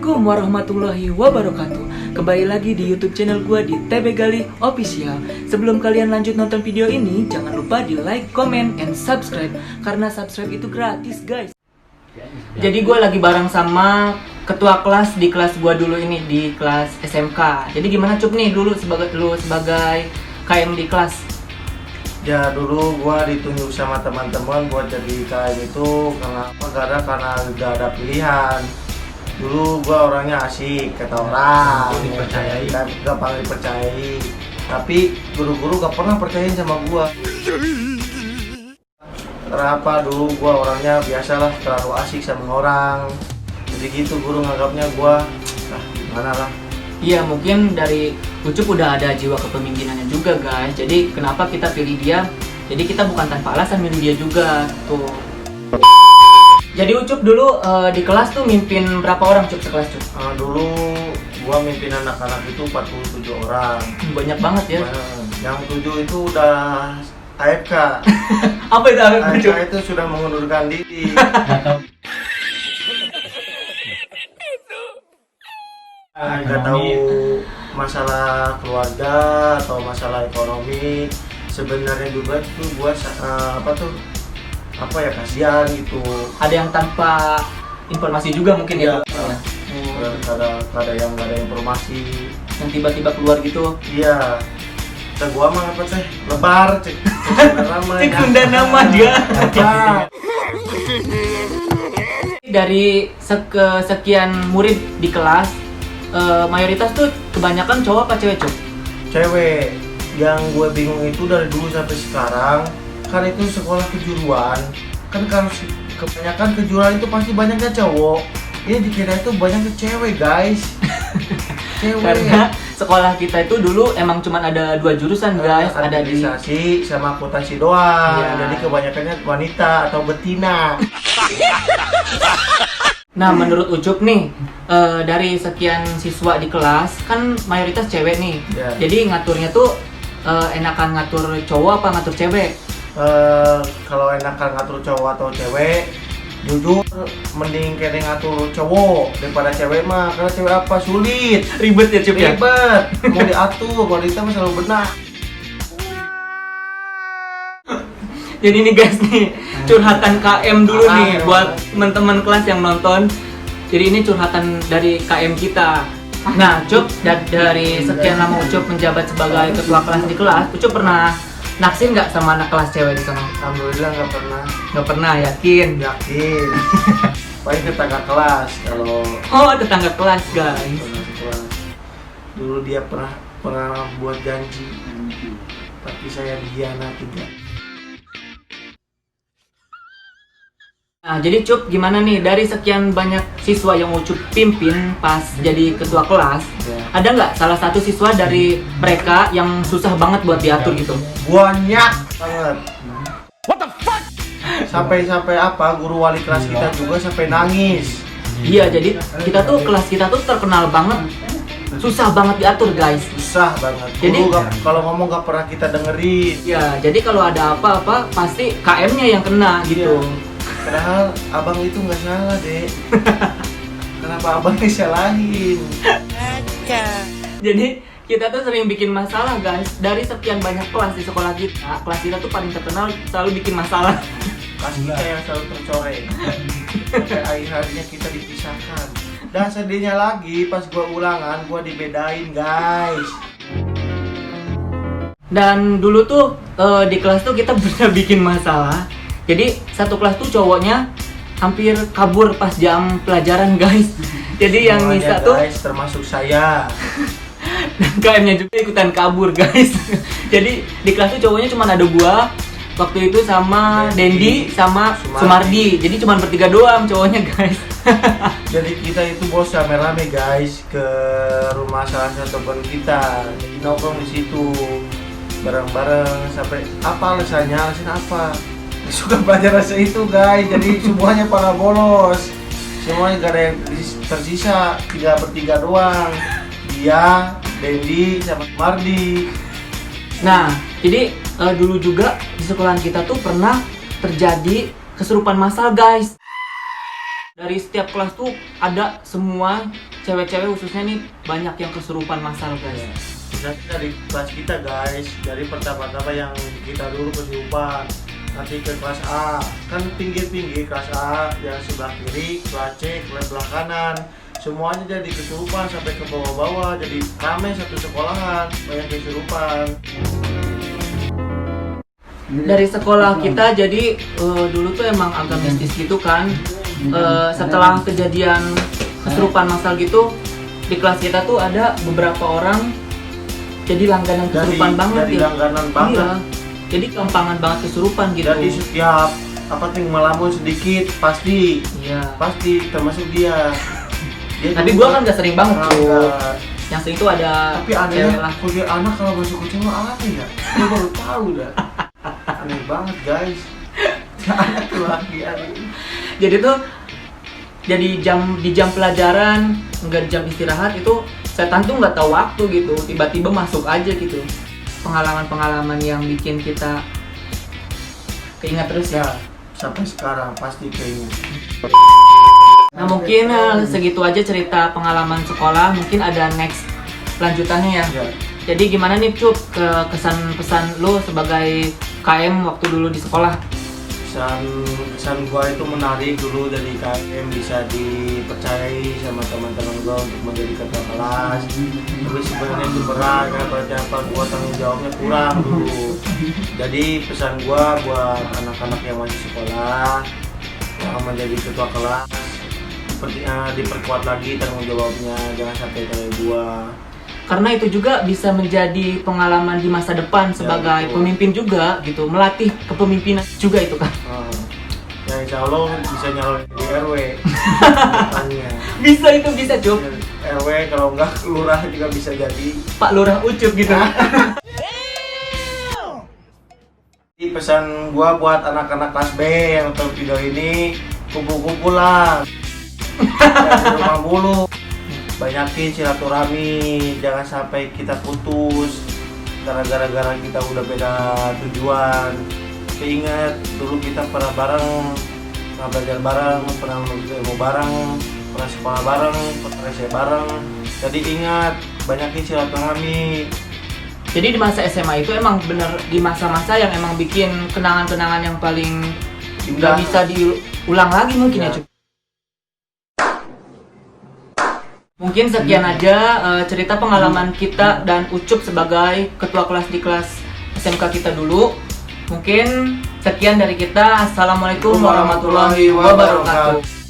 Assalamualaikum warahmatullahi wabarakatuh. Kembali lagi di YouTube channel gue di TB Gali Official. Sebelum kalian lanjut nonton video ini, jangan lupa di like, comment, and subscribe. Karena subscribe itu gratis guys. Jadi gue lagi bareng sama ketua kelas di kelas gue dulu ini, di kelas SMK. Jadi gimana Cup nih dulu sebagai KM di kelas? Ya dulu gua ditunjuk sama teman-teman buat jadi KM itu karena gak ada pilihan. Dulu gua orangnya asik, kata orang, dipercayai, gampang dipercayai. Tapi guru-guru gak pernah percayain sama gua. Kenapa? Dulu gua orangnya biasalah, terlalu asik sama orang. Jadi gitu guru nganggapnya gua, gimana lah. Iya, mungkin dari Ucup udah ada jiwa kepemimpinannya juga guys. Jadi kenapa kita pilih dia? Jadi kita bukan tanpa alasan milih dia juga tuh. Jadi Ucup dulu di kelas tuh mimpin berapa orang Cup sekelas Cup? Dulu gua mimpin anak-anak itu 47 orang. Banyak banget ya. Yang 7 itu udah AFK. Apa itu AFK Cup? AFK itu sudah mengundurkan diri. Nggak tahu masalah keluarga atau masalah ekonomi. Sebenarnya juga tuh gua kasihan gitu. Ada yang tanpa informasi juga mungkin ya. Ada yang nggak ada informasi, yang tiba-tiba keluar gitu. Iya. Kita gua mah apa teh? Lebar cek Tunda nama dia. Dari sekian murid di kelas, mayoritas tuh kebanyakan cowok apa cewek Cup? Cewek. Yang gue bingung itu dari dulu sampai sekarang, kan itu sekolah kejuruan, kan kalau kebanyakan kejuruan itu pasti banyaknya cowok. Ini dikira itu banyaknya cewek guys. Cewek. Karena sekolah kita itu dulu emang cuma ada 2 jurusan guys, ada di administrasi sama akuntansi doang. Ya. Jadi kebanyakannya wanita atau betina. Nah, menurut Ucup nih, dari sekian siswa di kelas, kan mayoritas cewek nih. Ya. Jadi ngaturnya tuh enakan ngatur cowok apa ngatur cewek? Kalau enakan ngatur cowok atau cewek, jujur mending kayaknya ngatur cowok daripada cewek mah. Karena cewek apa? Sulit. Ribet ya Cup ya? Ribet. Mau diatur, wanita mah selalu benar. Jadi nih guys nih, curhatan KM dulu nih buat teman-teman kelas yang nonton. Jadi ini curhatan dari KM kita. Nah, Cup, dari sekian lama Ucup menjabat sebagai ketua kelas di kelas, Ucup pernah naksir nggak sama anak kelas cewek di sana? Alhamdulillah nggak pernah. Nggak pernah, yakin? Yakin. Paling tetangga kelas kalau. Oh, tetangga kelas guys. Tetangga kelas. Dulu dia pernah buat janji, tapi saya dikhianati juga. Nah, jadi Cup gimana nih dari sekian banyak siswa yang Ucup pimpin pas jadi ketua kelas, ada nggak salah satu siswa dari mereka yang susah banget buat diatur gitu? Banyak banget. What the fuck? Sampai apa? Guru wali kelas kita juga sampai nangis. Iya, jadi kelas kita tuh terkenal banget, susah banget diatur guys. Susah banget. Jadi kalau ngomong gak pernah kita dengerin. Ya, jadi kalau ada apa-apa pasti KM-nya yang kena gitu. Padahal abang itu nggak salah deh. Kenapa abang disalahin? Jadi kita tuh sering bikin masalah guys. Dari sekian banyak kelas di sekolah kita, kelas kita tuh paling terkenal selalu bikin masalah. Kelas kita yang selalu tercoreng. Sampai akhir harinya kita dipisahkan. Dan sedihnya lagi pas gua ulangan gua dibedain guys. Dan dulu tuh di kelas tuh kita bisa bikin masalah. Jadi satu kelas tuh cowoknya hampir kabur pas jam pelajaran guys. Jadi yang bisa tuh guys, termasuk saya. dan KM-nya juga ikutan kabur guys. Jadi di kelas tuh cowoknya cuma ada gua waktu itu sama Dendi sama Sumardi. Jadi cuma bertiga doang cowoknya guys. Jadi kita itu bos rame-rame guys ke rumah salah satu teman kita, nongkrong di situ bareng-bareng sampai apa alasan apa? Suka belajar rasa itu guys, jadi semuanya pada bolos, semuanya gak ada yang tersisa, bertiga doang, dia, Dendi, sama Mardi. Nah, jadi dulu juga di sekolahan kita tuh pernah terjadi kesurupan massal guys. Dari setiap kelas tuh ada semua cewek-cewek khususnya nih banyak yang kesurupan massal guys. Nanti dari kelas kita guys, dari pertama-tama yang kita dulu kesurupan, nanti ke kelas A, kan pinggir-pinggir kelas A yang sebelah kiri, kelas C, kelas sebelah kanan, semuanya jadi kesurupan sampai ke bawah-bawah, jadi ramai satu sekolahan, banyak kesurupan. Dari sekolah kita jadi dulu tuh emang agak mistis gitu kan. Setelah kejadian kesurupan massal gitu, di kelas kita tuh ada beberapa orang jadi langganan kesurupan banget jadi ya. langganan banget. Iya. Jadi gampangan banget kesurupan gitu. Jadi setiap ngelamun sedikit pasti termasuk dia. Tapi gua kan gak sering banget tuh. Enggak. Yang sering tuh ada Tapi cewek anehnya kuliah anak kalau masuk ke cewek aneh ya. Gue baru tahu dah. Aneh banget guys. Anak tuh lagi aneh. Jadi tuh di jam pelajaran, enggak di jam istirahat itu setan tuh nggak tahu waktu gitu, tiba-tiba masuk aja gitu. Pengalaman-pengalaman yang bikin kita keingat terus ya. Sampai sekarang pasti keinget. Nah mungkin segitu aja cerita pengalaman sekolah, mungkin ada next lanjutannya ya. Ya. Jadi gimana nih Cup, kesan pesan lo sebagai KM waktu dulu di sekolah? Kesan gua itu menarik dulu dari KM, bisa dipercayai sama teman-teman gua untuk menjadi ketua kelas. Tapi sebenarnya itu berat karena berapa gua tanggung jawabnya kurang dulu. Jadi pesan gua buat anak-anak yang masih sekolah yang menjadi ketua kelas, sepertinya diperkuat lagi tanggung jawabnya, jangan sampai kayak gua. Karena itu juga bisa menjadi pengalaman di masa depan sebagai betul. pemimpin juga gitu, melatih kepemimpinan juga itu kan. Ya insya Allah bisa nyalon di RW. Bisa itu bisa Cup. RW kalau enggak lurah juga bisa jadi. Pak Lurah Ucup gitu. Jadi pesan gua buat anak-anak kelas B yang nonton video ini, kumpul-kumpul lah. Di rumah mulu. Banyakin silaturahmi, jangan sampai kita putus gara-gara kita udah beda tujuan. Ingat dulu kita pernah bareng, pernah belajar bareng, pernah ilmu bareng, pernah sekolah bareng, pernah SMA bareng. Jadi ingat, banyakin silaturahmi. Jadi di masa SMA itu emang bener di masa-masa yang emang bikin kenangan-kenangan yang paling nggak bisa diulang lagi mungkin ya Cup. Mungkin sekian aja cerita pengalaman kita dan Ucup sebagai ketua kelas di kelas SMK kita dulu. Mungkin sekian dari kita. Assalamualaikum warahmatullahi wabarakatuh.